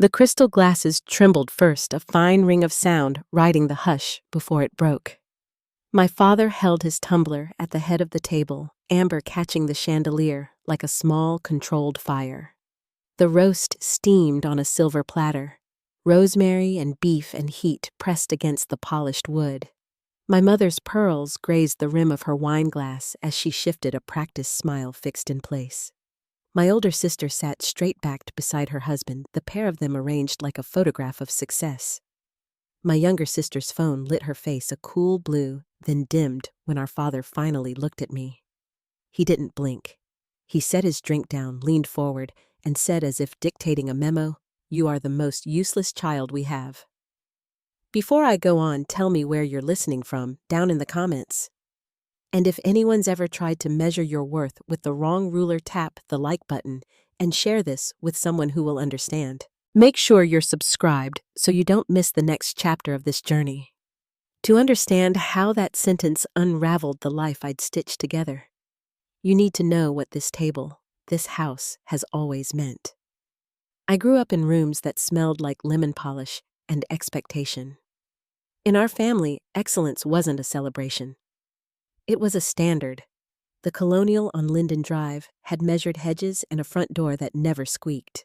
The crystal glasses trembled first, a fine ring of sound riding the hush before it broke. My father held his tumbler at the head of the table, amber catching the chandelier like a small, controlled fire. The roast steamed on a silver platter, rosemary and beef and heat pressed against the polished wood. My mother's pearls grazed the rim of her wineglass as she shifted a practiced smile fixed in place. My older sister sat straight-backed beside her husband, the pair of them arranged like a photograph of success. My younger sister's phone lit her face a cool blue, then dimmed when our father finally looked at me. He didn't blink. He set his drink down, leaned forward, and said as if dictating a memo, "You are the most useless child we have." Before I go on, tell me where you're listening from, down in the comments. And if anyone's ever tried to measure your worth with the wrong ruler, tap the like button and share this with someone who will understand. Make sure you're subscribed so you don't miss the next chapter of this journey. To understand how that sentence unraveled the life I'd stitched together, you need to know what this table, this house, has always meant. I grew up in rooms that smelled like lemon polish and expectation. In our family, excellence wasn't a celebration. It was a standard. The Colonial on Linden Drive had measured hedges and a front door that never squeaked.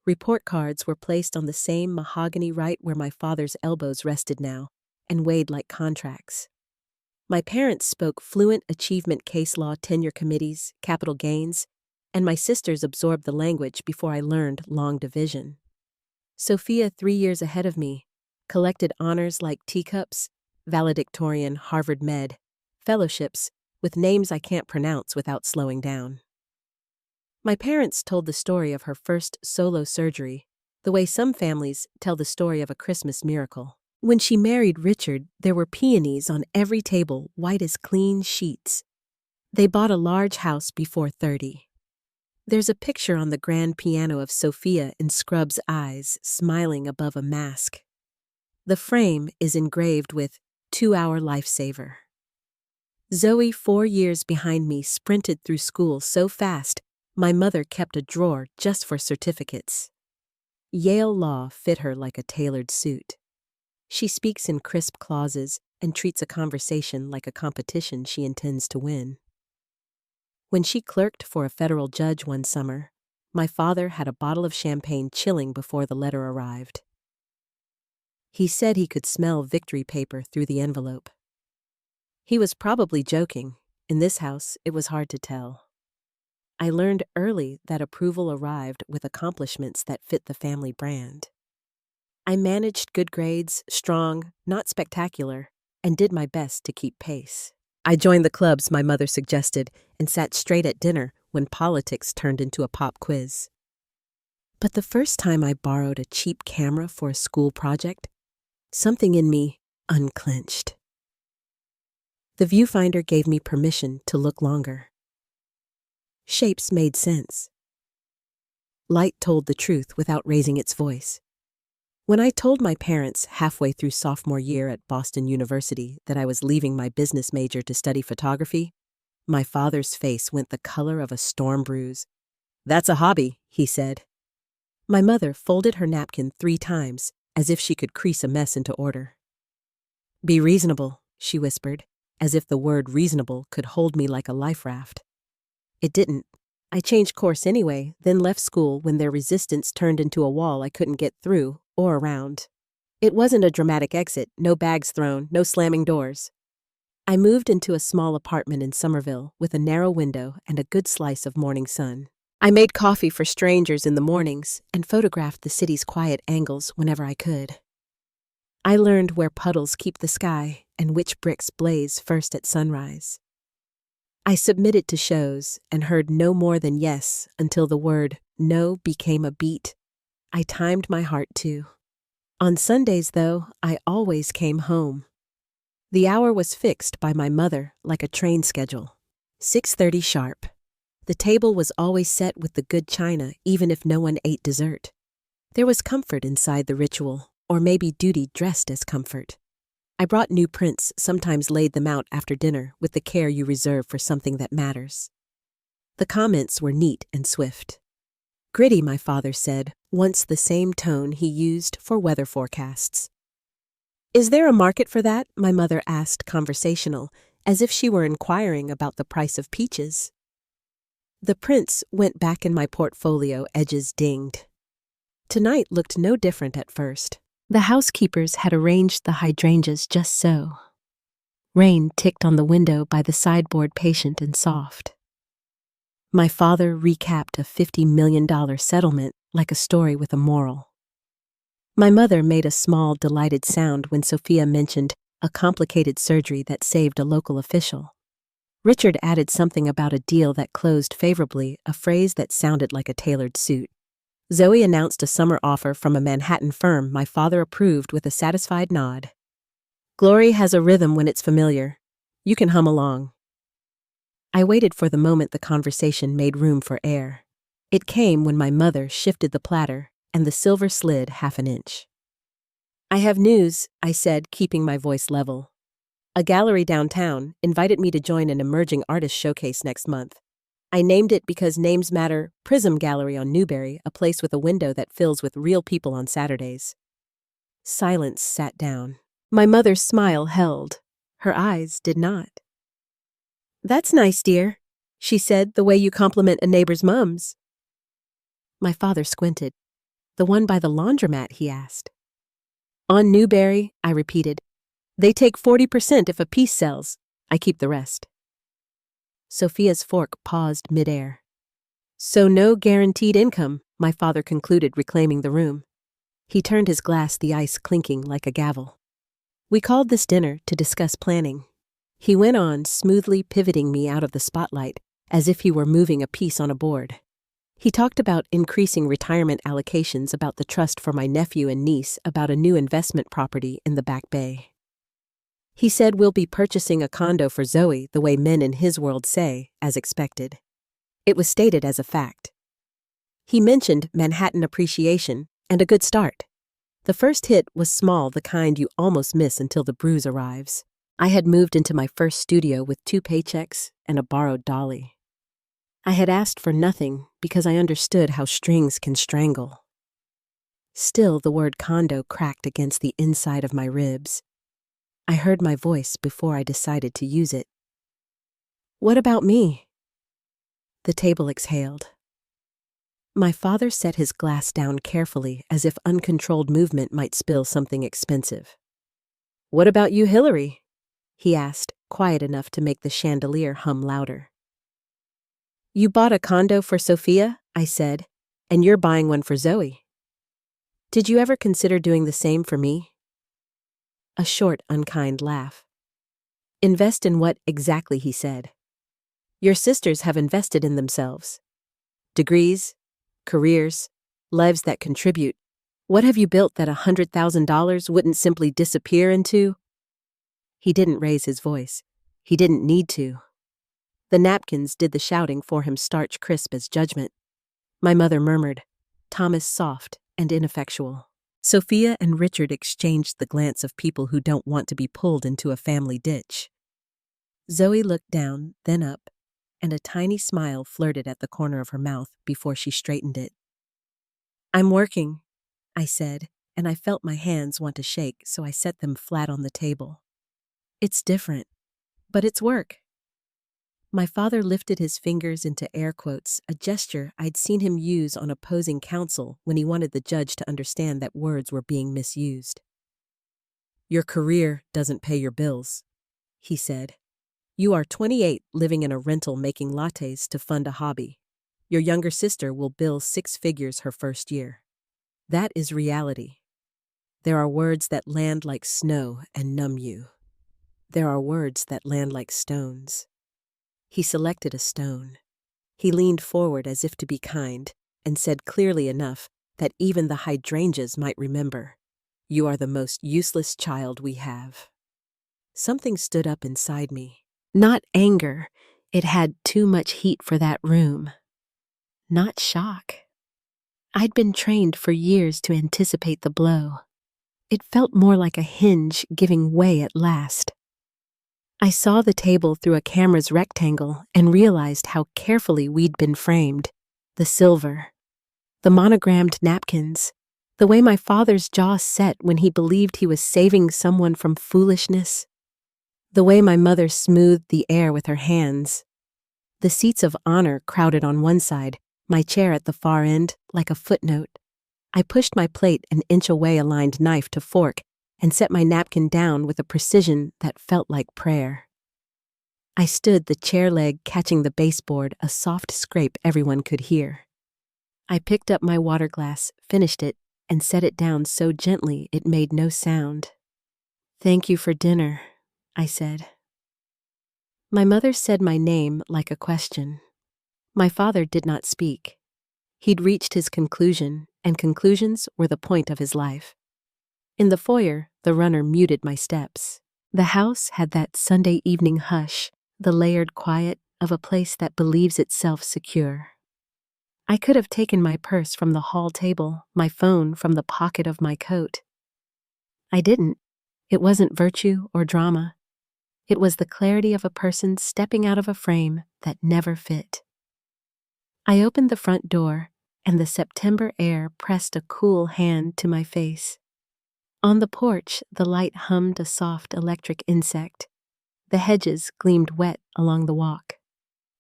Report cards were placed on the same mahogany right where my father's elbows rested now, and weighed like contracts. My parents spoke fluent achievement case law tenure committees, capital gains, and my sisters absorbed the language before I learned long division. Sophia, 3 years ahead of me, collected honors like teacups, valedictorian, Harvard Med, fellowships with names I can't pronounce without slowing down. My parents told the story of her first solo surgery, the way some families tell the story of a Christmas miracle. When she married Richard, there were peonies on every table, white as clean sheets. They bought a large house before 30. There's a picture on the grand piano of Sophia in scrub's eyes, smiling above a mask. The frame is engraved with 2-hour lifesaver. Zoe, 4 years behind me, sprinted through school so fast, my mother kept a drawer just for certificates. Yale law fit her like a tailored suit. She speaks in crisp clauses and treats a conversation like a competition she intends to win. When she clerked for a federal judge one summer, my father had a bottle of champagne chilling before the letter arrived. He said he could smell victory paper through the envelope. He was probably joking. In this house, it was hard to tell. I learned early that approval arrived with accomplishments that fit the family brand. I managed good grades, strong, not spectacular, and did my best to keep pace. I joined the clubs my mother suggested and sat straight at dinner when politics turned into a pop quiz. But the first time I borrowed a cheap camera for a school project, something in me unclenched. The viewfinder gave me permission to look longer. Shapes made sense. Light told the truth without raising its voice. When I told my parents halfway through sophomore year at Boston University that I was leaving my business major to study photography, my father's face went the color of a storm bruise. "That's a hobby," he said. My mother folded her napkin 3 times, as if she could crease a mess into order. "Be reasonable," she whispered, as if the word reasonable could hold me like a life raft. It didn't. I changed course anyway, then left school when their resistance turned into a wall I couldn't get through or around. It wasn't a dramatic exit, no bags thrown, no slamming doors. I moved into a small apartment in Somerville with a narrow window and a good slice of morning sun. I made coffee for strangers in the mornings and photographed the city's quiet angles whenever I could. I learned where puddles keep the sky and which bricks blaze first at sunrise. I submitted to shows and heard no more than yes until the word no became a beat. I timed my heart too. On Sundays, though, I always came home. The hour was fixed by my mother like a train schedule. 6:30 sharp. The table was always set with the good china, even if no one ate dessert. There was comfort inside the ritual, or maybe duty dressed as comfort. I brought new prints, sometimes laid them out after dinner with the care you reserve for something that matters. The comments were neat and swift. Gritty, my father said, once the same tone he used for weather forecasts. "Is there a market for that?" my mother asked, conversational, as if she were inquiring about the price of peaches. The prints went back in my portfolio, edges dinged. Tonight looked no different at first. The housekeepers had arranged the hydrangeas just so. Rain ticked on the window by the sideboard, patient and soft. My father recapped a $50 million settlement like a story with a moral. My mother made a small, delighted sound when Sophia mentioned a complicated surgery that saved a local official. Richard added something about a deal that closed favorably, a phrase that sounded like a tailored suit. Zoe announced a summer offer from a Manhattan firm my father approved with a satisfied nod. Glory has a rhythm when it's familiar. You can hum along. I waited for the moment the conversation made room for air. It came when my mother shifted the platter and the silver slid half an inch. "I have news," I said, keeping my voice level. "A gallery downtown invited me to join an emerging artist showcase next month. I named it because names matter. Prism Gallery on Newberry, a place with a window that fills with real people on Saturdays." Silence sat down. My mother's smile held. Her eyes did not. "That's nice, dear," she said, "the way you compliment a neighbor's mums." My father squinted. "The one by the laundromat?" he asked. "On Newberry," I repeated. "They take 40% if a piece sells. I keep the rest." Sophia's fork paused midair. "So no guaranteed income," my father concluded, reclaiming the room. He turned his glass, the ice clinking like a gavel. "We called this dinner to discuss planning." He went on, smoothly pivoting me out of the spotlight, as if he were moving a piece on a board. He talked about increasing retirement allocations, about the trust for my nephew and niece, about a new investment property in the Back Bay. He said we'll be purchasing a condo for Zoe the way men in his world say, as expected. It was stated as a fact. He mentioned Manhattan appreciation and a good start. The first hit was small, the kind you almost miss until the bruise arrives. I had moved into my first studio with 2 paychecks and a borrowed dolly. I had asked for nothing because I understood how strings can strangle. Still, the word condo cracked against the inside of my ribs. I heard my voice before I decided to use it. "What about me?" The table exhaled. My father set his glass down carefully, as if uncontrolled movement might spill something expensive. "What about you, Hillary?" he asked, quiet enough to make the chandelier hum louder. "You bought a condo for Sophia," I said, "and you're buying one for Zoe. Did you ever consider doing the same for me?" A short, unkind laugh. "Invest in what exactly?" he said. "Your sisters have invested in themselves. Degrees, careers, lives that contribute. What have you built that $100,000 wouldn't simply disappear into?" He didn't raise his voice. He didn't need to. The napkins did the shouting for him, starch crisp as judgment. My mother murmured, Thomas soft and ineffectual. Sophia and Richard exchanged the glance of people who don't want to be pulled into a family ditch. Zoe looked down, then up, and a tiny smile flirted at the corner of her mouth before she straightened it. "I'm working," I said, and I felt my hands want to shake, so I set them flat on the table. "It's different, but it's work." My father lifted his fingers into air quotes, a gesture I'd seen him use on opposing counsel when he wanted the judge to understand that words were being misused. "Your career doesn't pay your bills," he said. "You are 28, living in a rental making lattes to fund a hobby. Your younger sister will bill 6 figures her first year. That is reality. There are words that land like snow and numb you. There are words that land like stones." He selected a stone. He leaned forward as if to be kind and said clearly enough that even the hydrangeas might remember, "You are the most useless child we have." Something stood up inside me. Not anger. It had too much heat for that room. Not shock. I'd been trained for years to anticipate the blow. It felt more like a hinge giving way at last. I saw the table through a camera's rectangle and realized how carefully we'd been framed. The silver, The monogrammed napkins. The way my father's jaw set when he believed he was saving someone from foolishness. The way my mother smoothed the air with her hands. The seats of honor crowded on one side, my chair at the far end, like a footnote. I pushed my plate an inch away, aligned knife to fork, and set my napkin down with a precision that felt like prayer. I stood, the chair leg catching the baseboard, a soft scrape everyone could hear. I picked up my water glass, finished it, and set it down so gently it made no sound. "Thank you for dinner," I said. My mother said my name like a question. My father did not speak. He'd reached his conclusion, and conclusions were the point of his life. In the foyer, the runner muted my steps. The house had that Sunday evening hush, the layered quiet of a place that believes itself secure. I could have taken my purse from the hall table, my phone from the pocket of my coat. I didn't. It wasn't virtue or drama. It was the clarity of a person stepping out of a frame that never fit. I opened the front door, and the September air pressed a cool hand to my face. On the porch, the light hummed a soft electric insect. The hedges gleamed wet along the walk.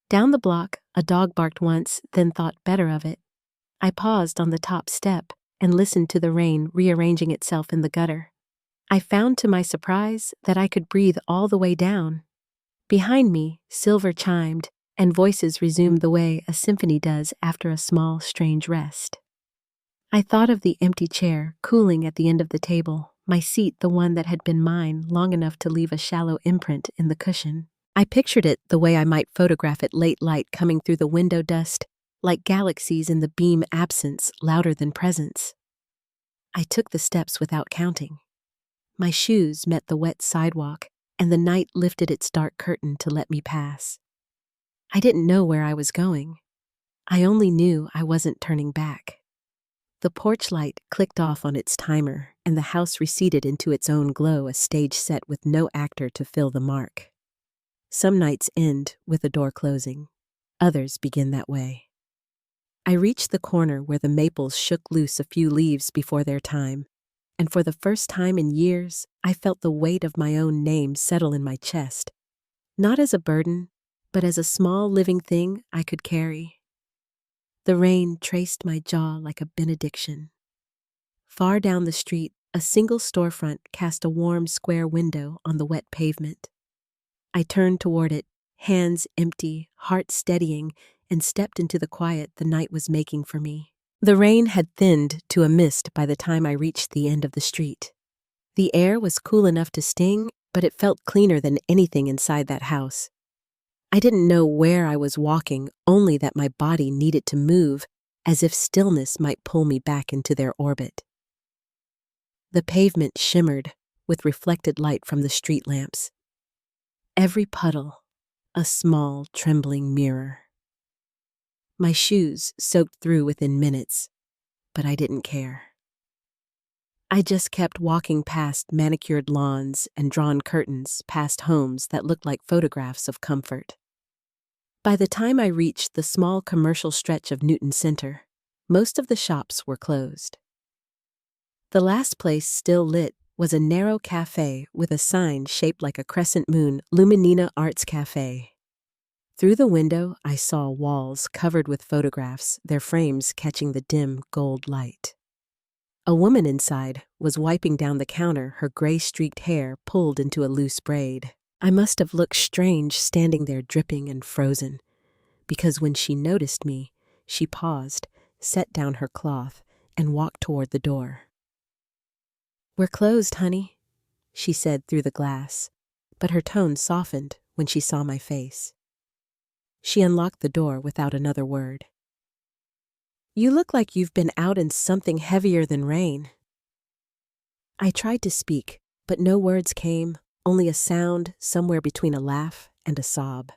Down the block, a dog barked once, then thought better of it. I paused on the top step and listened to the rain rearranging itself in the gutter. I found to my surprise that I could breathe all the way down. Behind me, silver chimed, and voices resumed the way a symphony does after a small, strange rest. I thought of the empty chair, cooling at the end of the table, my seat the one that had been mine long enough to leave a shallow imprint in the cushion. I pictured it the way I might photograph it, late light coming through the window dust, like galaxies in the beam, absence louder than presence. I took the steps without counting. My shoes met the wet sidewalk, and the night lifted its dark curtain to let me pass. I didn't know where I was going. I only knew I wasn't turning back. The porch light clicked off on its timer, and the house receded into its own glow, a stage set with no actor to fill the mark. Some nights end with a door closing. Others begin that way. I reached the corner where the maples shook loose a few leaves before their time, and for the first time in years, I felt the weight of my own name settle in my chest, not as a burden, but as a small living thing I could carry. The rain traced my jaw like a benediction. Far down the street, a single storefront cast a warm square window on the wet pavement. I turned toward it, hands empty, heart steadying, and stepped into the quiet the night was making for me. The rain had thinned to a mist by the time I reached the end of the street. The air was cool enough to sting, but it felt cleaner than anything inside that house. I didn't know where I was walking, only that my body needed to move, as if stillness might pull me back into their orbit. The pavement shimmered with reflected light from the street lamps. Every puddle, a small, trembling mirror. My shoes soaked through within minutes, but I didn't care. I just kept walking past manicured lawns and drawn curtains, past homes that looked like photographs of comfort. By the time I reached the small commercial stretch of Newton Center, most of the shops were closed. The last place still lit was a narrow cafe with a sign shaped like a crescent moon, Luminina Arts Cafe. Through the window, I saw walls covered with photographs, their frames catching the dim gold light. A woman inside was wiping down the counter, her gray-streaked hair pulled into a loose braid. I must have looked strange standing there dripping and frozen, because when she noticed me, she paused, set down her cloth, and walked toward the door. "We're closed, honey," she said through the glass, but her tone softened when she saw my face. She unlocked the door without another word. "You look like you've been out in something heavier than rain." I tried to speak, but no words came, only a sound somewhere between a laugh and a sob.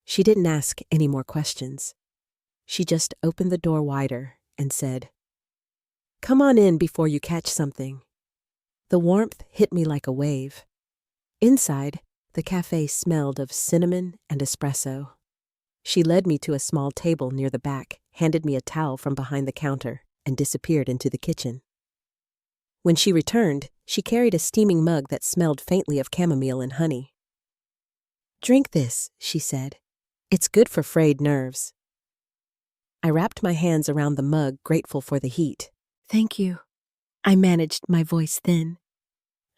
She didn't ask any more questions. She just opened the door wider and said, "Come on in before you catch something." The warmth hit me like a wave. Inside, the cafe smelled of cinnamon and espresso. She led me to a small table near the back, handed me a towel from behind the counter, and disappeared into the kitchen. When she returned, she carried a steaming mug that smelled faintly of chamomile and honey. "Drink this," she said. "It's good for frayed nerves." I wrapped my hands around the mug, grateful for the heat. "Thank you." I managed, my voice thin.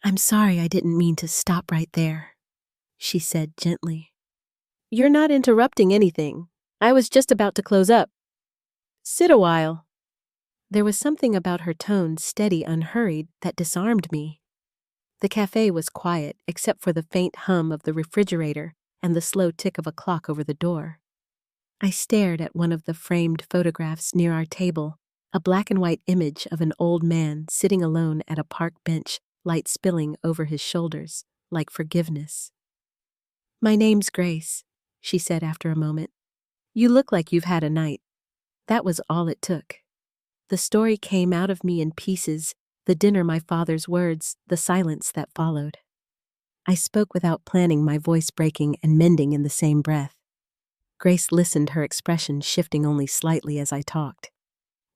"I'm sorry I didn't mean to stop right there," she said gently. "You're not interrupting anything. I was just about to close up. Sit a while." There was something about her tone, steady, unhurried, that disarmed me. The cafe was quiet, except for the faint hum of the refrigerator and the slow tick of a clock over the door. I stared at one of the framed photographs near our table, a black and white image of an old man sitting alone at a park bench, light spilling over his shoulders, like forgiveness. "My name's Grace," she said after a moment. "You look like you've had a night." That was all it took. The story came out of me in pieces, the dinner, my father's words, the silence that followed. I spoke without planning, my voice breaking and mending in the same breath. Grace listened, her expression shifting only slightly as I talked.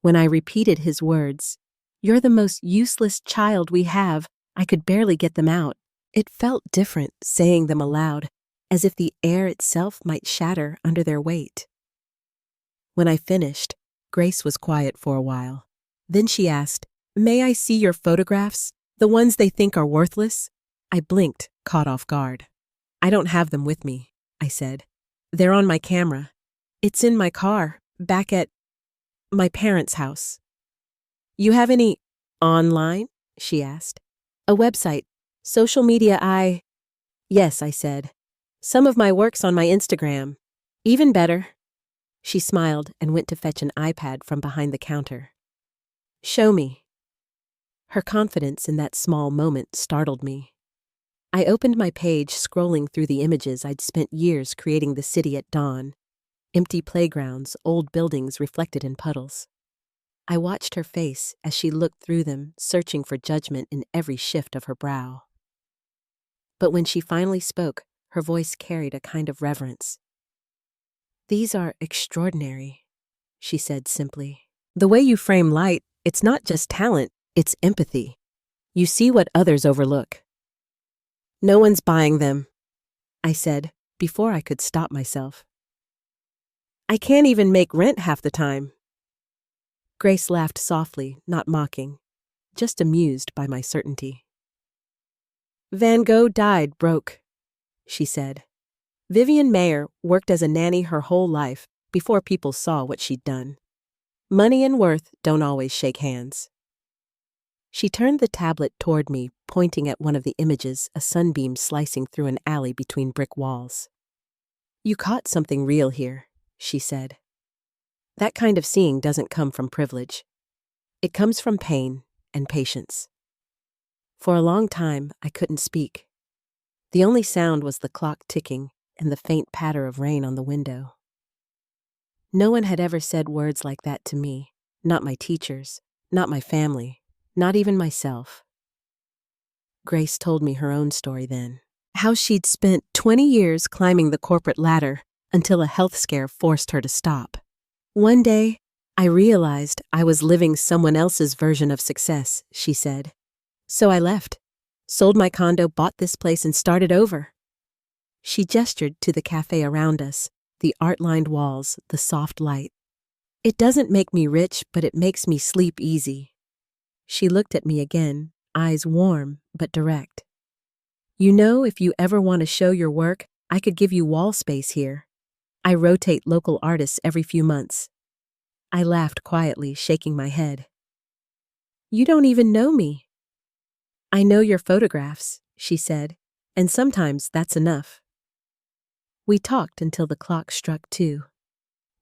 When I repeated his words, "You're the most useless child we have," I could barely get them out. It felt different, saying them aloud, as if the air itself might shatter under their weight. When I finished, Grace was quiet for a while. Then she asked, "May I see your photographs, the ones they think are worthless?" I blinked, caught off guard. "I don't have them with me," I said. "They're on my camera. It's in my car, back at my parents' house." "You have any online?" she asked. "A website, social media, Yes, I said. "Some of my work's on my Instagram." "Even better." She smiled and went to fetch an iPad from behind the counter. "Show me." Her confidence in that small moment startled me. I opened my page, scrolling through the images I'd spent years creating the city at dawn. Empty playgrounds, old buildings reflected in puddles. I watched her face as she looked through them, searching for judgment in every shift of her brow. But when she finally spoke, her voice carried a kind of reverence. "These are extraordinary," she said simply. "The way you frame light, it's not just talent, it's empathy. You see what others overlook." "No one's buying them," I said, before I could stop myself. "I can't even make rent half the time." Grace laughed softly, not mocking, just amused by my certainty. "Van Gogh died broke," she said. "Vivian Mayer worked as a nanny her whole life before people saw what she'd done. Money and worth don't always shake hands." She turned the tablet toward me, pointing at one of the images, a sunbeam slicing through an alley between brick walls. "You caught something real here," she said. "That kind of seeing doesn't come from privilege. It comes from pain and patience." For a long time, I couldn't speak. The only sound was the clock ticking and the faint patter of rain on the window. No one had ever said words like that to me, not my teachers, not my family, not even myself. Grace told me her own story then. How she'd spent 20 years climbing the corporate ladder until a health scare forced her to stop. "One day, I realized I was living someone else's version of success," she said. "So I left, sold my condo, bought this place, and started over." She gestured to the cafe around us, the art-lined walls, the soft light. "It doesn't make me rich, but it makes me sleep easy." She looked at me again, eyes warm but direct. "You know, if you ever want to show your work, I could give you wall space here. I rotate local artists every few months." I laughed quietly, shaking my head. "You don't even know me." "I know your photographs," she said, "and sometimes that's enough." We talked until the clock struck 2.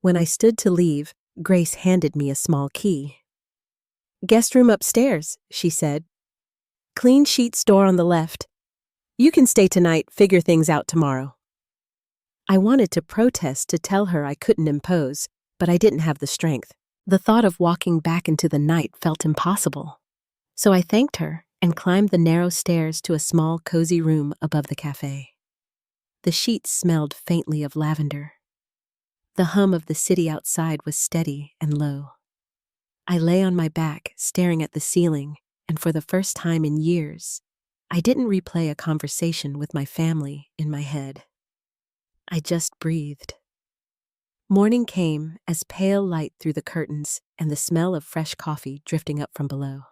When I stood to leave, Grace handed me a small key. "Guest room upstairs," she said. "Clean sheets, door on the left. You can stay tonight, figure things out tomorrow." I wanted to protest, to tell her I couldn't impose, but I didn't have the strength. The thought of walking back into the night felt impossible. So I thanked her and climbed the narrow stairs to a small, cozy room above the cafe. The sheets smelled faintly of lavender. The hum of the city outside was steady and low. I lay on my back, staring at the ceiling, and for the first time in years, I didn't replay a conversation with my family in my head. I just breathed. Morning came as pale light through the curtains and the smell of fresh coffee drifting up from below.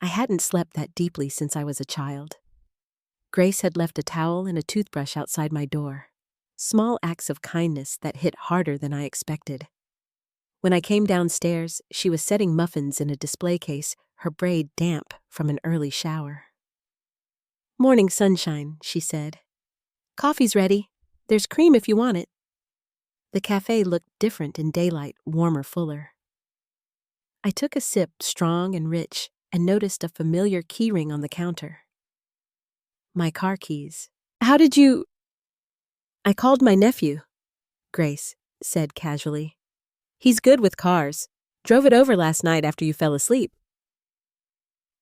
I hadn't slept that deeply since I was a child. Grace had left a towel and a toothbrush outside my door. Small acts of kindness that hit harder than I expected. When I came downstairs, she was setting muffins in a display case, her braid damp from an early shower. "Morning sunshine," she said. "Coffee's ready. There's cream if you want it." The cafe looked different in daylight, warmer, fuller. I took a sip, strong and rich, and noticed a familiar keyring on the counter. My car keys. "How did you—" "I called my nephew," Grace said casually. "He's good with cars. Drove it over last night after you fell asleep."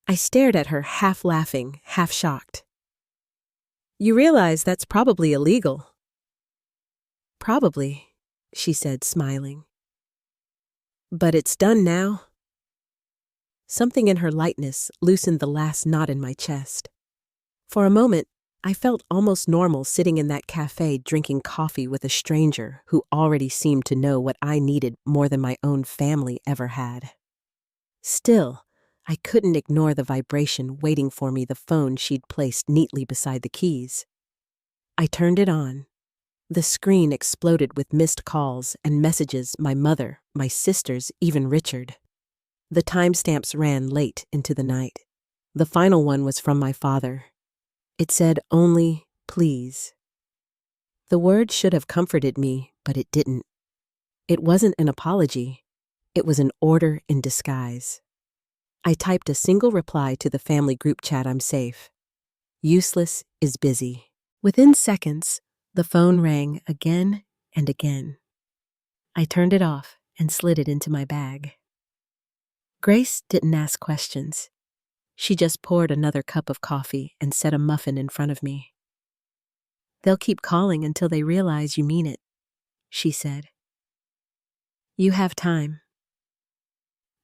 I stared at her, half laughing, half shocked. "You realize that's probably illegal." "Probably," she said, smiling. "But it's done now." Something in her lightness loosened the last knot in my chest. For a moment, I felt almost normal sitting in that cafe drinking coffee with a stranger who already seemed to know what I needed more than my own family ever had. Still, I couldn't ignore the vibration waiting for me, the phone she'd placed neatly beside the keys. I turned it on. The screen exploded with missed calls and messages my mother, my sisters, even Richard. The timestamps ran late into the night. The final one was from my father. It said only, "Please." The word should have comforted me, but it didn't. It wasn't an apology. It was an order in disguise. I typed a single reply to the family group chat, "I'm safe. Useless is busy." Within seconds, the phone rang again and again. I turned it off and slid it into my bag. Grace didn't ask questions. She just poured another cup of coffee and set a muffin in front of me. "They'll keep calling until they realize you mean it," she said. "You have time."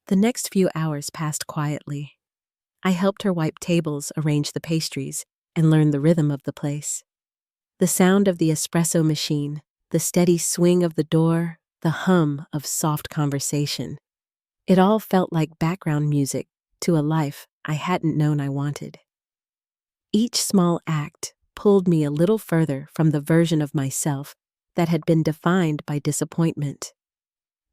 The next few hours passed quietly. I helped her wipe tables, arrange the pastries, and learn the rhythm of the place. The sound of the espresso machine, the steady swing of the door, the hum of soft conversation. It all felt like background music to a life I hadn't known I wanted. Each small act pulled me a little further from the version of myself that had been defined by disappointment.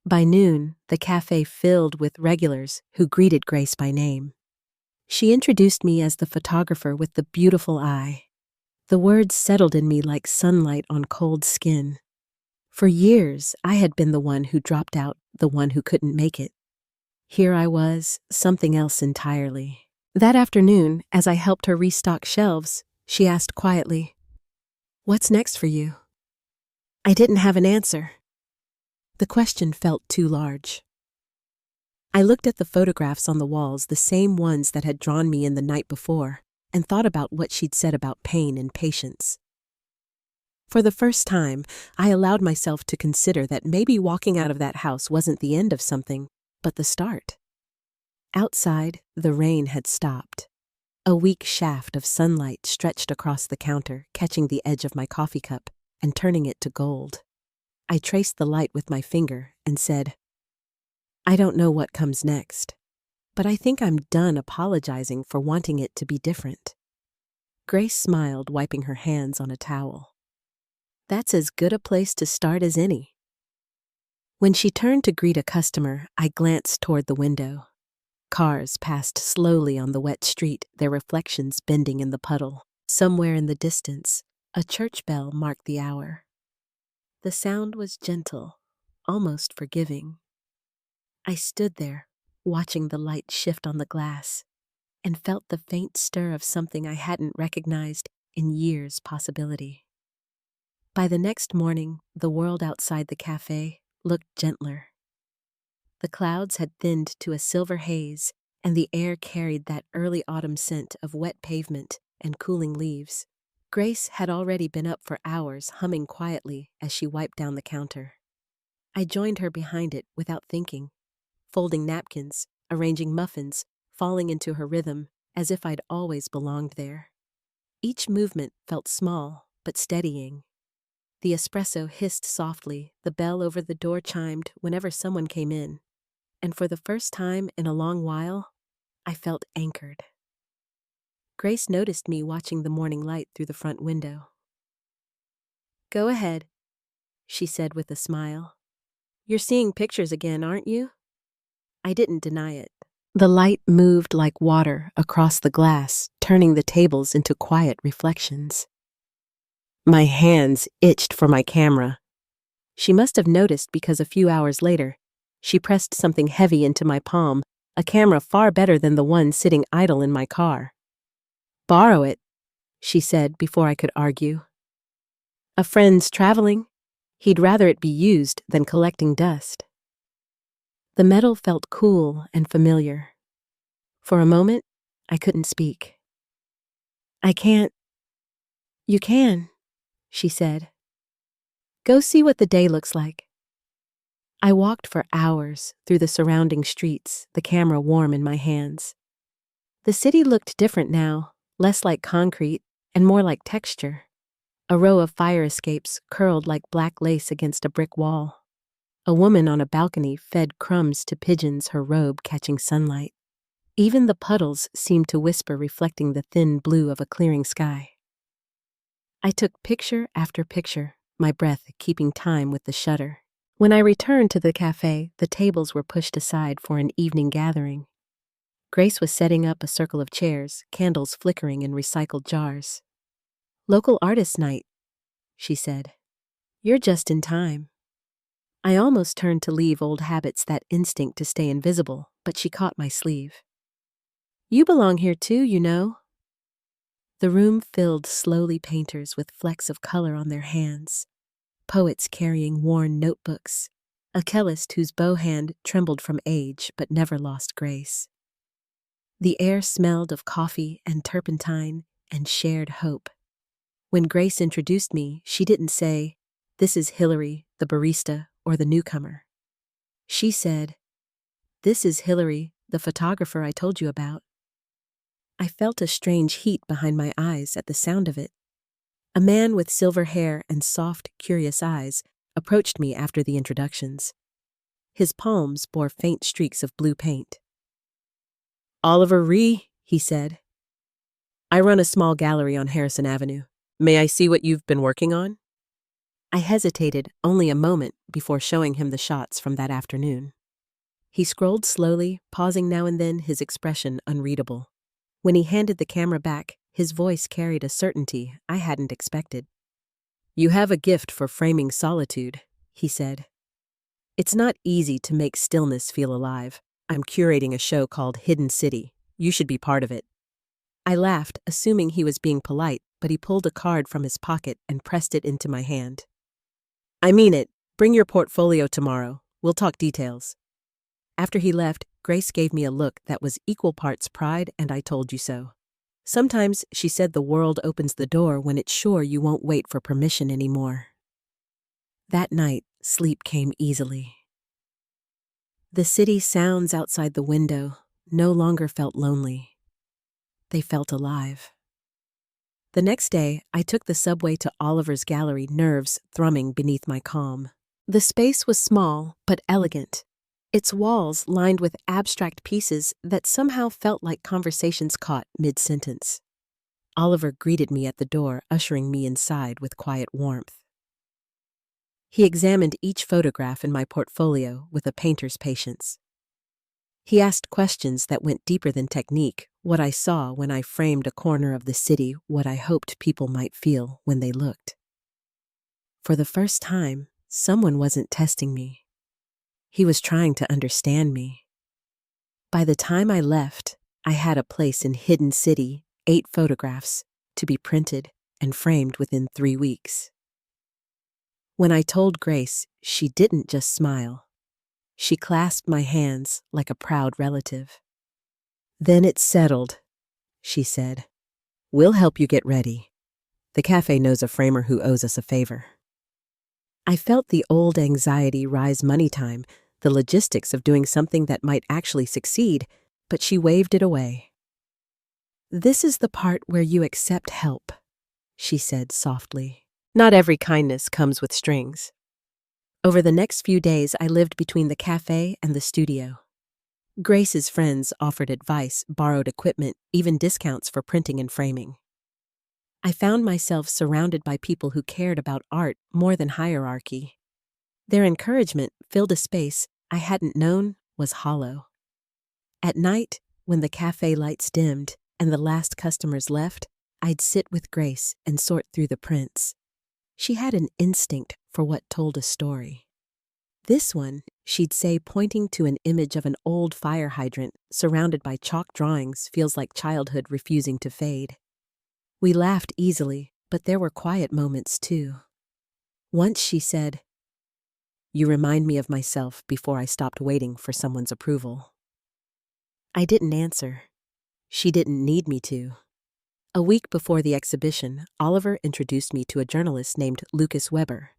By noon, the cafe filled with regulars who greeted Grace by name. She introduced me as the photographer with the beautiful eye. The words settled in me like sunlight on cold skin. For years, I had been the one who dropped out, the one who couldn't make it. Here I was, something else entirely. That afternoon, as I helped her restock shelves, she asked quietly, "What's next for you?" I didn't have an answer. The question felt too large. I looked at the photographs on the walls, the same ones that had drawn me in the night before, and thought about what she'd said about pain and patience. For the first time, I allowed myself to consider that maybe walking out of that house wasn't the end of something, but the start. Outside, the rain had stopped. A weak shaft of sunlight stretched across the counter, catching the edge of my coffee cup and turning it to gold. I traced the light with my finger and said, "I don't know what comes next, but I think I'm done apologizing for wanting it to be different." Grace smiled, wiping her hands on a towel. "That's as good a place to start as any." When she turned to greet a customer, I glanced toward the window. Cars passed slowly on the wet street, their reflections bending in the puddle. Somewhere in the distance, a church bell marked the hour. The sound was gentle, almost forgiving. I stood there, watching the light shift on the glass, and felt the faint stir of something I hadn't recognized in years' possibility. By the next morning, the world outside the cafe looked gentler. The clouds had thinned to a silver haze, and the air carried that early autumn scent of wet pavement and cooling leaves. Grace had already been up for hours, humming quietly as she wiped down the counter. I joined her behind it without thinking, folding napkins, arranging muffins, falling into her rhythm, as if I'd always belonged there. Each movement felt small, but steadying. The espresso hissed softly, the bell over the door chimed whenever someone came in, and for the first time in a long while, I felt anchored. Grace noticed me watching the morning light through the front window. "Go ahead," she said with a smile. "You're seeing pictures again, aren't you?" I didn't deny it. The light moved like water across the glass, turning the tables into quiet reflections. My hands itched for my camera. She must have noticed because a few hours later, she pressed something heavy into my palm, a camera far better than the one sitting idle in my car. "Borrow it," she said before I could argue. "A friend's traveling. He'd rather it be used than collecting dust." The metal felt cool and familiar. For a moment, I couldn't speak. "I can't." "You can," she said. "Go see what the day looks like." I walked for hours through the surrounding streets, the camera warm in my hands. The city looked different now, less like concrete and more like texture. A row of fire escapes curled like black lace against a brick wall. A woman on a balcony fed crumbs to pigeons, her robe catching sunlight. Even the puddles seemed to whisper, reflecting the thin blue of a clearing sky. I took picture after picture, my breath keeping time with the shutter. When I returned to the cafe, the tables were pushed aside for an evening gathering. Grace was setting up a circle of chairs, candles flickering in recycled jars. "Local artist night," she said. "You're just in time." I almost turned to leave, old habits, that instinct to stay invisible, but she caught my sleeve. "You belong here too, you know." The room filled slowly, painters with flecks of color on their hands, poets carrying worn notebooks, a cellist whose bow hand trembled from age but never lost grace. The air smelled of coffee and turpentine and shared hope. When Grace introduced me, she didn't say, "This is Hillary, the barista, or the newcomer." She said, "This is Hillary, the photographer I told you about." I felt a strange heat behind my eyes at the sound of it. A man with silver hair and soft, curious eyes approached me after the introductions. His palms bore faint streaks of blue paint. "Oliver Ree," he said. "I run a small gallery on Harrison Avenue. May I see what you've been working on?" I hesitated only a moment before showing him the shots from that afternoon. He scrolled slowly, pausing now and then, his expression unreadable. When he handed the camera back, his voice carried a certainty I hadn't expected. "You have a gift for framing solitude," he said. "It's not easy to make stillness feel alive. I'm curating a show called Hidden City. You should be part of it." I laughed, assuming he was being polite, but he pulled a card from his pocket and pressed it into my hand. "I mean it. Bring your portfolio tomorrow. We'll talk details." After he left, Grace gave me a look that was equal parts pride and "I told you so." Sometimes, she said, the world opens the door when it's sure you won't wait for permission anymore. That night, sleep came easily. The city sounds outside the window no longer felt lonely. They felt alive. The next day, I took the subway to Oliver's gallery, nerves thrumming beneath my calm. The space was small but elegant, its walls lined with abstract pieces that somehow felt like conversations caught mid-sentence. Oliver greeted me at the door, ushering me inside with quiet warmth. He examined each photograph in my portfolio with a painter's patience. He asked questions that went deeper than technique, what I saw when I framed a corner of the city, what I hoped people might feel when they looked. For the first time, someone wasn't testing me. He was trying to understand me. By the time I left, I had a place in Hidden City, 8 photographs, to be printed and framed within 3 weeks. When I told Grace, she didn't just smile. She clasped my hands like a proud relative. "Then it's settled," she said. "We'll help you get ready. The cafe knows a framer who owes us a favor." I felt the old anxiety rise money time, the logistics of doing something that might actually succeed, but she waved it away. "This is the part where you accept help," she said softly. "Not every kindness comes with strings." Over the next few days, I lived between the cafe and the studio. Grace's friends offered advice, borrowed equipment, even discounts for printing and framing. I found myself surrounded by people who cared about art more than hierarchy. Their encouragement filled a space I hadn't known was hollow. At night, when the cafe lights dimmed and the last customers left, I'd sit with Grace and sort through the prints. She had an instinct for what told a story. "This one," she'd say, pointing to an image of an old fire hydrant surrounded by chalk drawings, "feels like childhood refusing to fade." We laughed easily, but there were quiet moments too. Once she said, "You remind me of myself before I stopped waiting for someone's approval." I didn't answer. She didn't need me to. A week before the exhibition, Oliver introduced me to a journalist named Lucas Weber.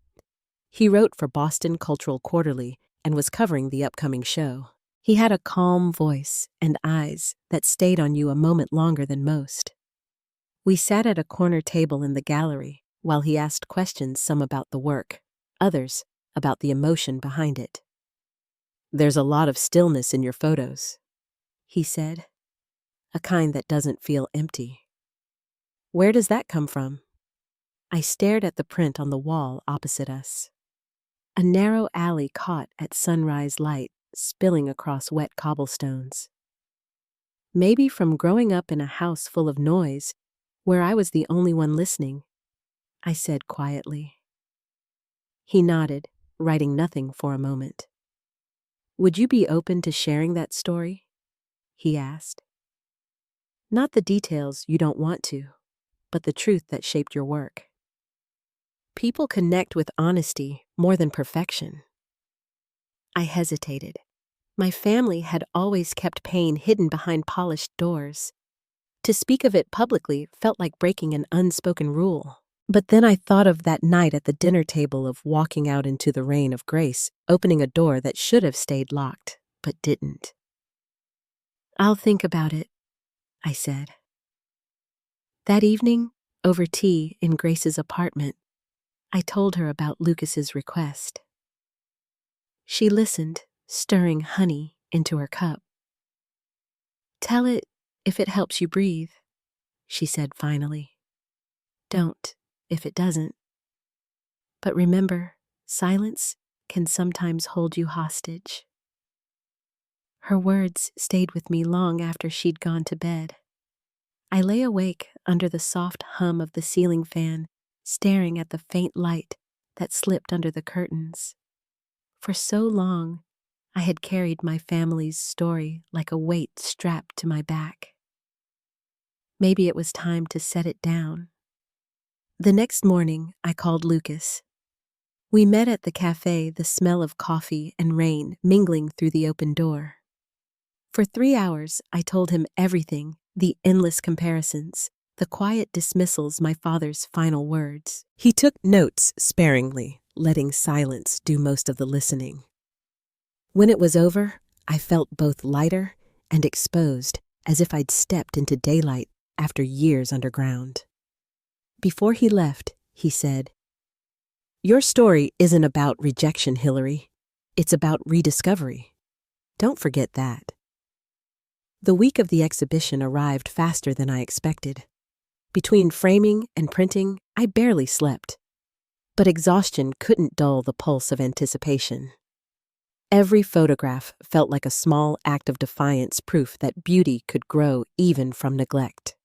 He wrote for Boston Cultural Quarterly and was covering the upcoming show. He had a calm voice and eyes that stayed on you a moment longer than most. We sat at a corner table in the gallery while he asked questions, some about the work, others about the emotion behind it. "There's a lot of stillness in your photos," he said, "a kind that doesn't feel empty. Where does that come from?" I stared at the print on the wall opposite us. A narrow alley caught at sunrise light, spilling across wet cobblestones. Maybe from growing up in a house full of noise, where I was the only one listening, I said quietly. He nodded, writing nothing for a moment. "Would you be open to sharing that story?" he asked. "Not the details you don't want to, but the truth that shaped your work. People connect with honesty more than perfection." I hesitated. My family had always kept pain hidden behind polished doors. To speak of it publicly felt like breaking an unspoken rule. But then I thought of that night at the dinner table, of walking out into the rain of Grace, opening a door that should have stayed locked, but didn't. "I'll think about it," I said. That evening, over tea in Grace's apartment, I told her about Lucas's request. She listened, stirring honey into her cup. "Tell it if it helps you breathe," she said finally. "Don't if it doesn't. But remember, silence can sometimes hold you hostage." Her words stayed with me long after she'd gone to bed. I lay awake under the soft hum of the ceiling fan, staring at the faint light that slipped under the curtains. For so long, I had carried my family's story like a weight strapped to my back. Maybe it was time to set it down. The next morning, I called Lucas. We met at the cafe, the smell of coffee and rain mingling through the open door. For 3 hours, I told him everything, the endless comparisons, the quiet dismissals, my father's final words. He took notes sparingly, letting silence do most of the listening. When it was over, I felt both lighter and exposed, as if I'd stepped into daylight after years underground. Before he left, he said, "Your story isn't about rejection, Hillary. It's about rediscovery. Don't forget that." The week of the exhibition arrived faster than I expected. Between framing and printing, I barely slept. But exhaustion couldn't dull the pulse of anticipation. Every photograph felt like a small act of defiance, proof that beauty could grow even from neglect.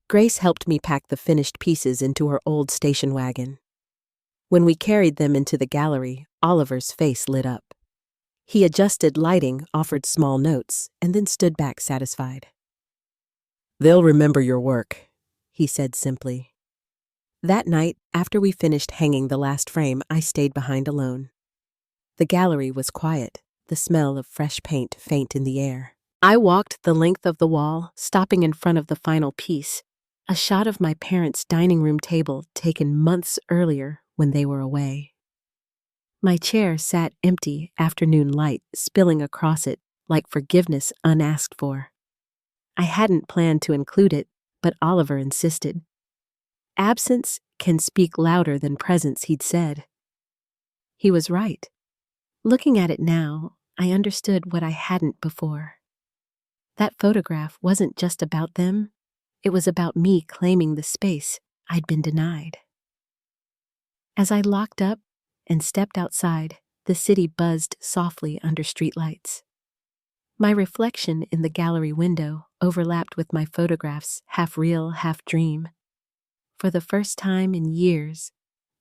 Grace helped me pack the finished pieces into her old station wagon. When we carried them into the gallery, Oliver's face lit up. He adjusted lighting, offered small notes, and then stood back satisfied. "They'll remember your work," he said simply. That night, after we finished hanging the last frame, I stayed behind alone. The gallery was quiet, the smell of fresh paint faint in the air. I walked the length of the wall, stopping in front of the final piece, a shot of my parents' dining room table taken months earlier when they were away. My chair sat empty, afternoon light spilling across it like forgiveness unasked for. I hadn't planned to include it, but Oliver insisted. Absence can speak louder than presence, he'd said. He was right. Looking at it now, I understood what I hadn't before. That photograph wasn't just about them, it was about me claiming the space I'd been denied. As I locked up and stepped outside, the city buzzed softly under streetlights. My reflection in the gallery window overlapped with my photographs, half real, half dream. For the first time in years,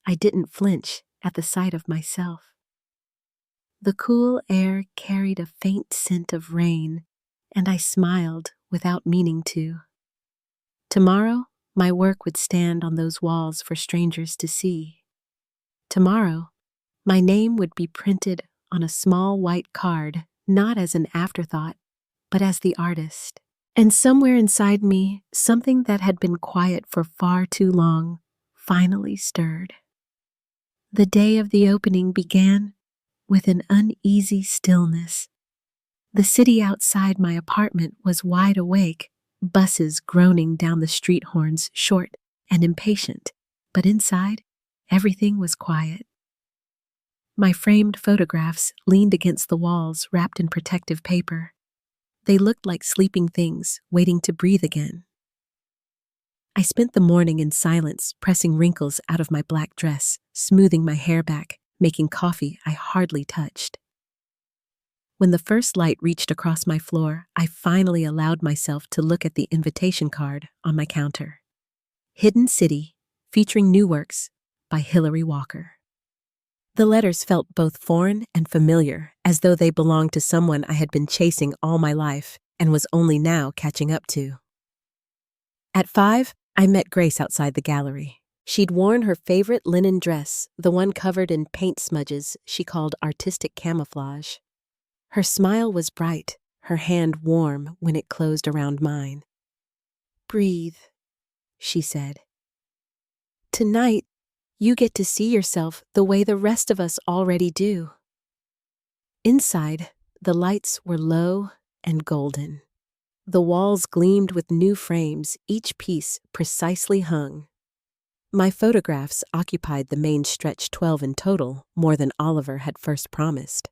I didn't flinch at the sight of myself. The cool air carried a faint scent of rain, and I smiled without meaning to. Tomorrow, my work would stand on those walls for strangers to see. Tomorrow, my name would be printed on a small white card, not as an afterthought, but as the artist. And somewhere inside me, something that had been quiet for far too long finally stirred. The day of the opening began with an uneasy stillness. The city outside my apartment was wide awake, buses groaning down the street horns, short and impatient, but inside, everything was quiet. My framed photographs leaned against the walls, wrapped in protective paper. They looked like sleeping things, waiting to breathe again. I spent the morning in silence, pressing wrinkles out of my black dress, smoothing my hair back, making coffee I hardly touched. When the first light reached across my floor, I finally allowed myself to look at the invitation card on my counter. Hidden City, featuring new works by Hilary Walker. The letters felt both foreign and familiar, as though they belonged to someone I had been chasing all my life and was only now catching up to. At 5, I met Grace outside the gallery. She'd worn her favorite linen dress, the one covered in paint smudges she called artistic camouflage. Her smile was bright, her hand warm when it closed around mine. "Breathe," she said. "Tonight, you get to see yourself the way the rest of us already do." Inside, the lights were low and golden. The walls gleamed with new frames, each piece precisely hung. My photographs occupied the main stretch, 12 in total, more than Oliver had first promised.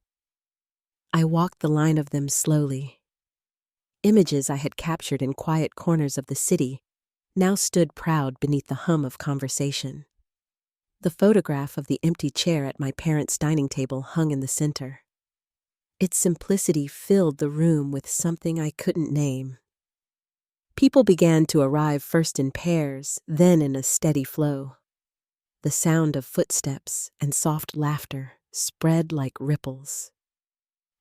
I walked the line of them slowly. Images I had captured in quiet corners of the city now stood proud beneath the hum of conversation. The photograph of the empty chair at my parents' dining table hung in the center. Its simplicity filled the room with something I couldn't name. People began to arrive first in pairs, then in a steady flow. The sound of footsteps and soft laughter spread like ripples.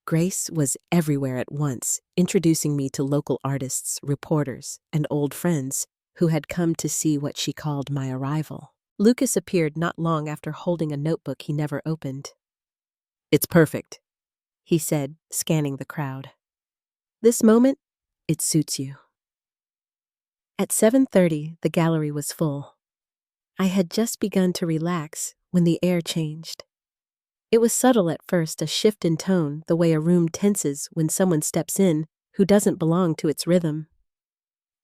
Grace was everywhere at once, introducing me to local artists, reporters, and old friends who had come to see what she called my arrival. Lucas appeared not long after, holding a notebook he never opened. "It's perfect," he said, scanning the crowd. "This moment, it suits you." At 7:30, the gallery was full. I had just begun to relax when the air changed. It was subtle at first, a shift in tone, the way a room tenses when someone steps in who doesn't belong to its rhythm.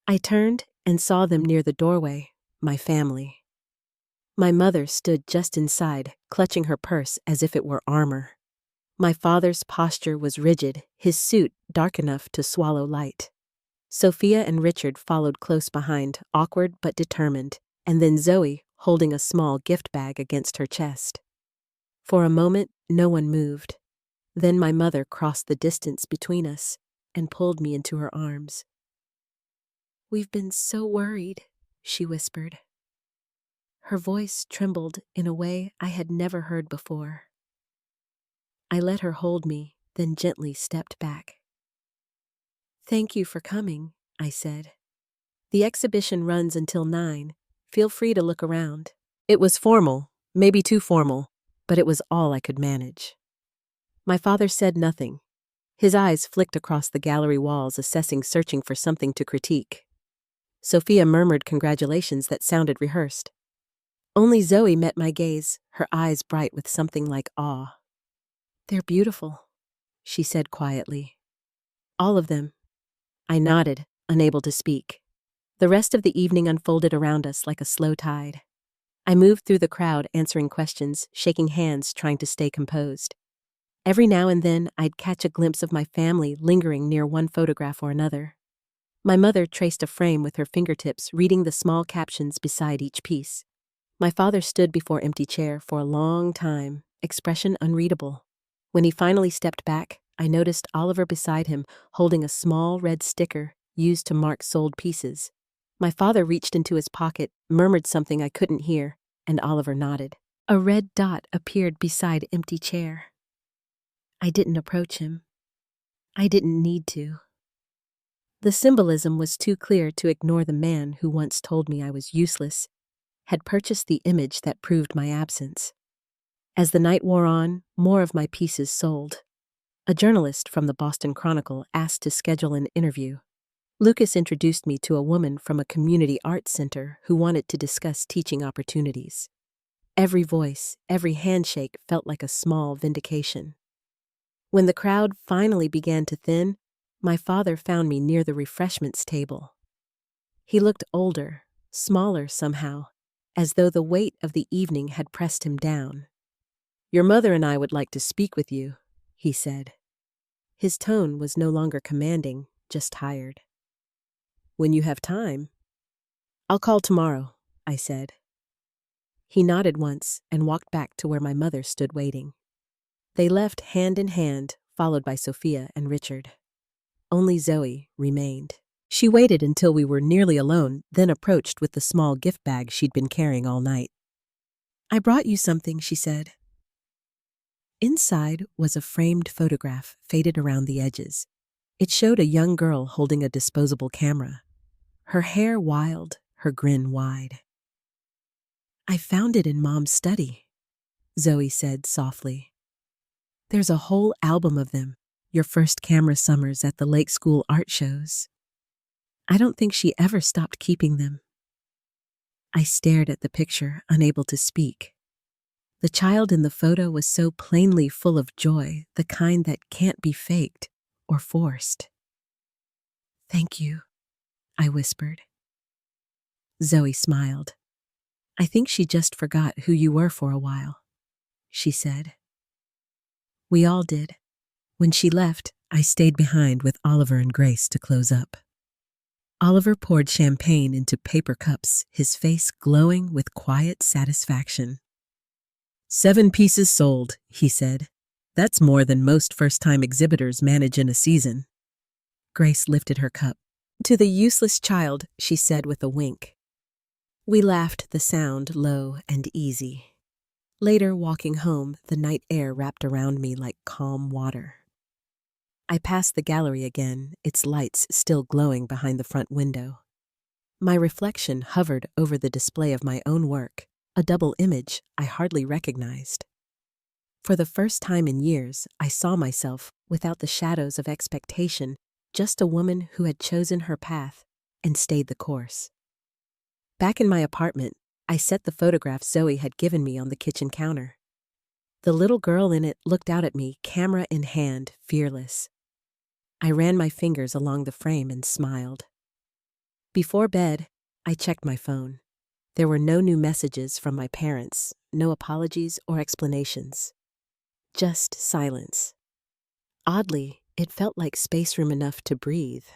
I turned and saw them near the doorway, my family. My mother stood just inside, clutching her purse as if it were armor. My father's posture was rigid, his suit dark enough to swallow light. Sophia and Richard followed close behind, awkward but determined, and then Zoe holding a small gift bag against her chest. For a moment, no one moved. Then my mother crossed the distance between us and pulled me into her arms. "We've been so worried," she whispered. Her voice trembled in a way I had never heard before. I let her hold me, then gently stepped back. "Thank you for coming," I said. "The exhibition runs until 9. Feel free to look around." It was formal, maybe too formal, but it was all I could manage. My father said nothing. His eyes flicked across the gallery walls, searching for something to critique. Sophia murmured congratulations that sounded rehearsed. Only Zoe met my gaze, her eyes bright with something like awe. "They're beautiful," she said quietly. "All of them." I nodded, unable to speak. The rest of the evening unfolded around us like a slow tide. I moved through the crowd, answering questions, shaking hands, trying to stay composed. Every now and then, I'd catch a glimpse of my family lingering near one photograph or another. My mother traced a frame with her fingertips, reading the small captions beside each piece. My father stood before empty chair for a long time, expression unreadable. When he finally stepped back, I noticed Oliver beside him, holding a small red sticker used to mark sold pieces. My father reached into his pocket, murmured something I couldn't hear, and Oliver nodded. A red dot appeared beside empty chair. I didn't approach him. I didn't need to. The symbolism was too clear to ignore the man who once told me I was useless, had purchased the image that proved my absence. As the night wore on, more of my pieces sold. A journalist from the Boston Chronicle asked to schedule an interview. Lucas introduced me to a woman from a community arts center who wanted to discuss teaching opportunities. Every voice, every handshake felt like a small vindication. When the crowd finally began to thin, my father found me near the refreshments table. He looked older, smaller somehow, as though the weight of the evening had pressed him down. "Your mother and I would like to speak with you," he said. His tone was no longer commanding, just tired. "When you have time." "I'll call tomorrow," I said. He nodded once and walked back to where my mother stood waiting. They left hand in hand, followed by Sophia and Richard. Only Zoe remained. She waited until we were nearly alone, then approached with the small gift bag she'd been carrying all night. "I brought you something," she said. Inside was a framed photograph, faded around the edges. It showed a young girl holding a disposable camera. Her hair wild, her grin wide. "I found it in Mom's study," Zoe said softly. "There's a whole album of them, your first camera summers at the Lake School art shows. I don't think she ever stopped keeping them." I stared at the picture, unable to speak. The child in the photo was so plainly full of joy, the kind that can't be faked or forced. "Thank you," I whispered. Zoe smiled. "I think she just forgot who you were for a while," she said. We all did. When she left, I stayed behind with Oliver and Grace to close up. Oliver poured champagne into paper cups, his face glowing with quiet satisfaction. 7 pieces sold," he said. "That's more than most first-time exhibitors manage in a season." Grace lifted her cup. "To the useless child," she said with a wink. We laughed, the sound low and easy. Later, walking home, the night air wrapped around me like calm water. I passed the gallery again, its lights still glowing behind the front window. My reflection hovered over the display of my own work, a double image I hardly recognized. For the first time in years, I saw myself, without the shadows of expectation, just a woman who had chosen her path and stayed the course. Back in my apartment, I set the photograph Zoe had given me on the kitchen counter. The little girl in it looked out at me, camera in hand, fearless. I ran my fingers along the frame and smiled. Before bed, I checked my phone. There were no new messages from my parents, no apologies or explanations. Just silence. Oddly, it felt like space room enough to breathe.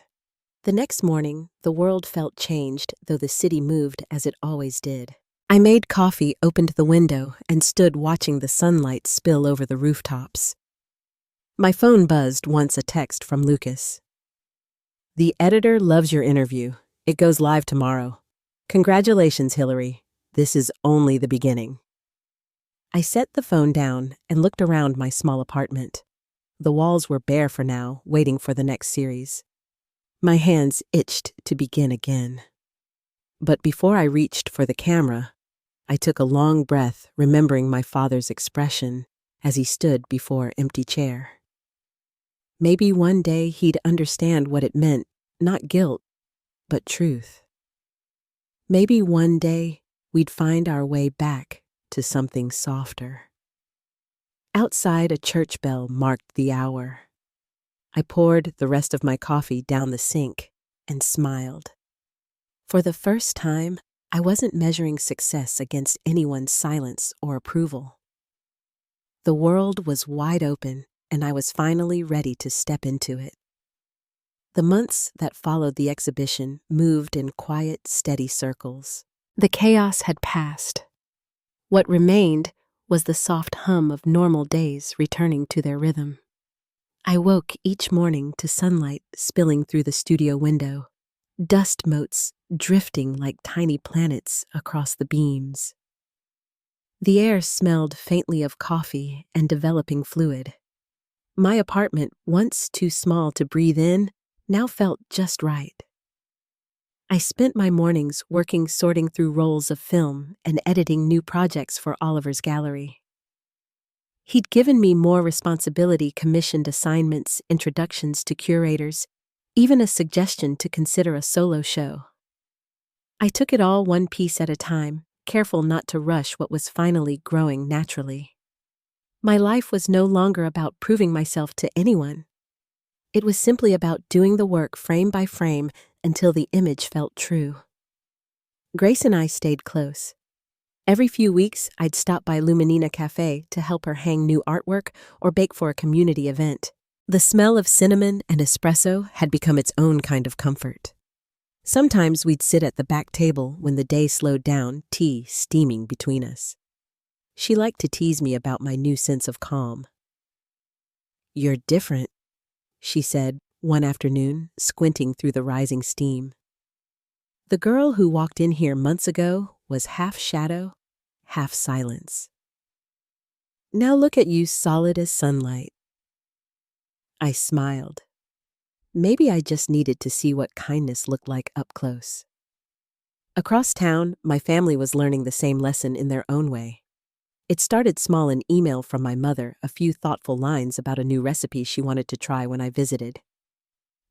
The next morning, the world felt changed, though the city moved as it always did. I made coffee, opened the window, and stood watching the sunlight spill over the rooftops. My phone buzzed once, a text from Lucas. "The editor loves your interview. It goes live tomorrow. Congratulations, Hillary. This is only the beginning." I set the phone down and looked around my small apartment. The walls were bare for now, waiting for the next series. My hands itched to begin again. But before I reached for the camera, I took a long breath, remembering my father's expression as he stood before empty chair. Maybe one day he'd understand what it meant, not guilt, but truth. Maybe one day we'd find our way back to something softer. Outside, a church bell marked the hour. I poured the rest of my coffee down the sink and smiled. For the first time, I wasn't measuring success against anyone's silence or approval. The world was wide open, and I was finally ready to step into it. The months that followed the exhibition moved in quiet, steady circles. The chaos had passed. What remained was the soft hum of normal days returning to their rhythm. I woke each morning to sunlight spilling through the studio window, dust motes drifting like tiny planets across the beams. The air smelled faintly of coffee and developing fluid. My apartment, once too small to breathe in, now felt just right. I spent my mornings sorting through rolls of film and editing new projects for Oliver's gallery. He'd given me more responsibility, commissioned assignments, introductions to curators, even a suggestion to consider a solo show. I took it all one piece at a time, careful not to rush what was finally growing naturally. My life was no longer about proving myself to anyone. It was simply about doing the work frame by frame until the image felt true. Grace and I stayed close. Every few weeks, I'd stop by Luminina Cafe to help her hang new artwork or bake for a community event. The smell of cinnamon and espresso had become its own kind of comfort. Sometimes we'd sit at the back table when the day slowed down, tea steaming between us. She liked to tease me about my new sense of calm. "You're different," she said one afternoon, squinting through the rising steam. The girl who walked in here months ago was half shadow, half silence. Now look at you, solid as sunlight. I smiled. Maybe I just needed to see what kindness looked like up close. Across town, my family was learning the same lesson in their own way. It started small, an email from my mother, a few thoughtful lines about a new recipe she wanted to try when I visited.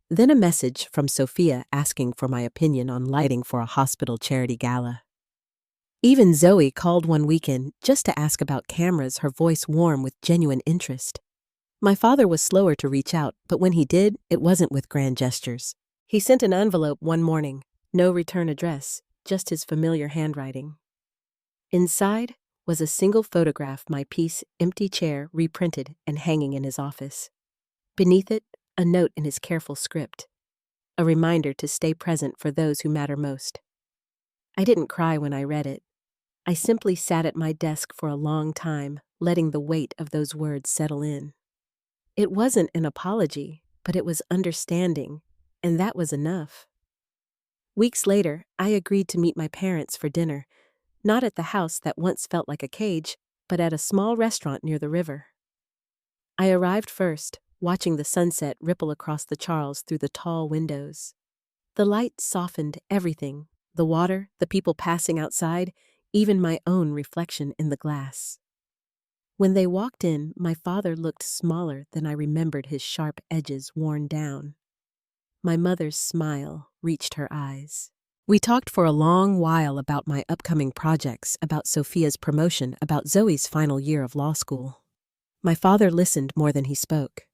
Then a message from Sophia asking for my opinion on lighting for a hospital charity gala. Even Zoe called one weekend just to ask about cameras, her voice warm with genuine interest. My father was slower to reach out, but when he did, it wasn't with grand gestures. He sent an envelope one morning, no return address, just his familiar handwriting. Inside was a single photograph, my piece, empty chair, reprinted and hanging in his office. Beneath it, a note in his careful script, a reminder to stay present for those who matter most. I didn't cry when I read it. I simply sat at my desk for a long time, letting the weight of those words settle in. It wasn't an apology, but it was understanding, and that was enough. Weeks later, I agreed to meet my parents for dinner, not at the house that once felt like a cage, but at a small restaurant near the river. I arrived first, watching the sunset ripple across the Charles through the tall windows. The light softened everything, the water, the people passing outside, even my own reflection in the glass. When they walked in, my father looked smaller than I remembered, his sharp edges worn down. My mother's smile reached her eyes. We talked for a long while about my upcoming projects, about Sophia's promotion, about Zoe's final year of law school. My father listened more than he spoke.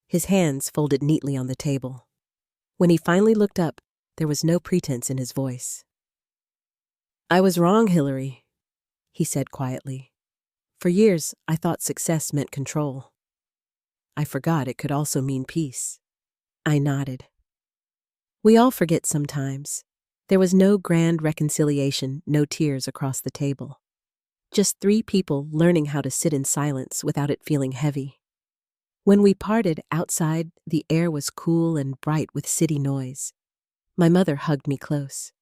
His hands folded neatly on the table. When he finally looked up, there was no pretense in his voice. "I was wrong, Hillary," he said quietly. "For years, I thought success meant control. I forgot it could also mean peace." I nodded. We all forget sometimes. There was no grand reconciliation, no tears across the table. Just three people learning how to sit in silence without it feeling heavy. When we parted outside, the air was cool and bright with city noise. My mother hugged me close.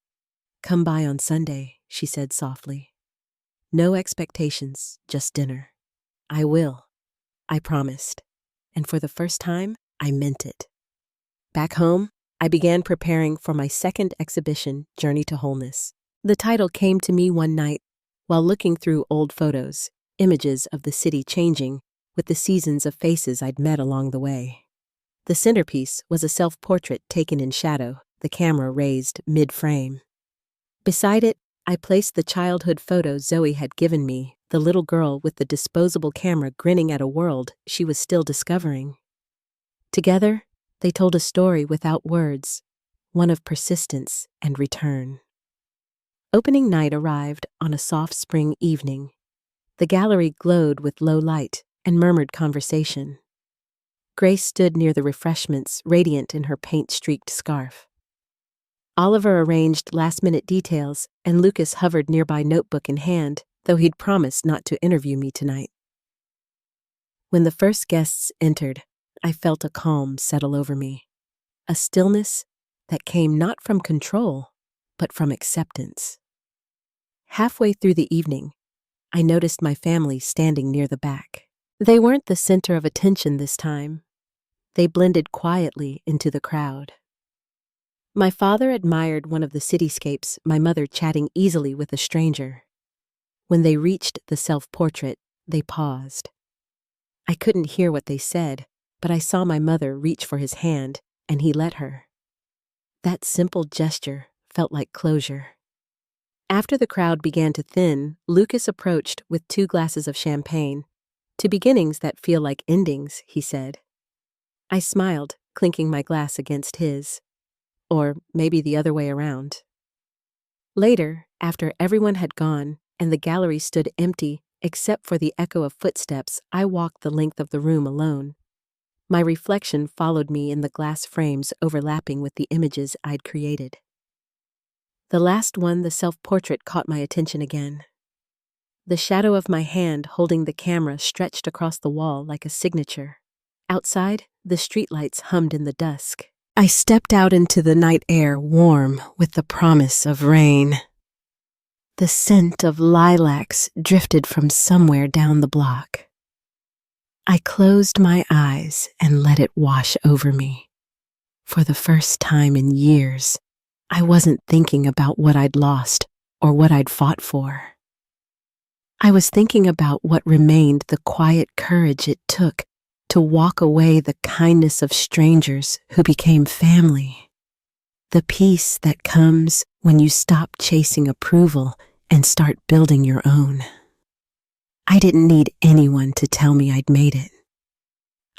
"Come by on Sunday," she said softly. "No expectations, just dinner." "I will," I promised, and for the first time, I meant it. Back home, I began preparing for my second exhibition, Journey to Wholeness. The title came to me one night while looking through old photos, images of the city changing with the seasons of faces I'd met along the way. The centerpiece was a self-portrait taken in shadow, the camera raised mid-frame. Beside it, I placed the childhood photo Zoe had given me, the little girl with the disposable camera grinning at a world she was still discovering. Together, they told a story without words, one of persistence and return. Opening night arrived on a soft spring evening. The gallery glowed with low light and murmured conversation. Grace stood near the refreshments, radiant in her paint-streaked scarf. Oliver arranged last-minute details, and Lucas hovered nearby, notebook in hand, though he'd promised not to interview me tonight. When the first guests entered, I felt a calm settle over me, a stillness that came not from control, but from acceptance. Halfway through the evening, I noticed my family standing near the back. They weren't the center of attention this time. They blended quietly into the crowd. My father admired one of the cityscapes, my mother chatting easily with a stranger. When they reached the self-portrait, they paused. I couldn't hear what they said, but I saw my mother reach for his hand, and he let her. That simple gesture felt like closure. After the crowd began to thin, Lucas approached with 2 glasses of champagne. "To beginnings that feel like endings," he said. I smiled, clinking my glass against his. Or maybe the other way around. Later, after everyone had gone and the gallery stood empty except for the echo of footsteps, I walked the length of the room alone. My reflection followed me in the glass frames overlapping with the images I'd created. The last one, the self-portrait, caught my attention again. The shadow of my hand holding the camera stretched across the wall like a signature. Outside, the streetlights hummed in the dusk. I stepped out into the night air, warm with the promise of rain. The scent of lilacs drifted from somewhere down the block. I closed my eyes and let it wash over me. For the first time in years, I wasn't thinking about what I'd lost or what I'd fought for. I was thinking about what remained, the quiet courage it took to walk away, the kindness of strangers who became family. The peace that comes when you stop chasing approval and start building your own. I didn't need anyone to tell me I'd made it.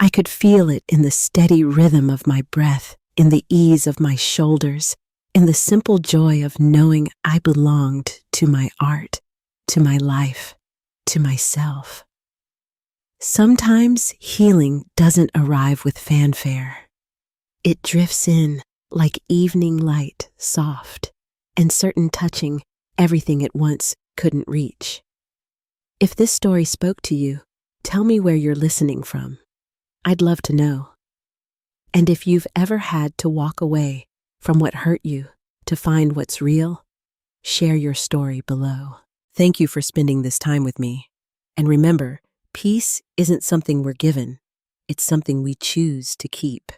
I could feel it in the steady rhythm of my breath, in the ease of my shoulders, in the simple joy of knowing I belonged to my art, to my life, to myself. Sometimes healing doesn't arrive with fanfare. It drifts in like evening light, soft, and certain, touching everything at once couldn't reach. If this story spoke to you, tell me where you're listening from. I'd love to know. And if you've ever had to walk away from what hurt you to find what's real, share your story below. Thank you for spending this time with me. And remember, peace isn't something we're given, it's something we choose to keep.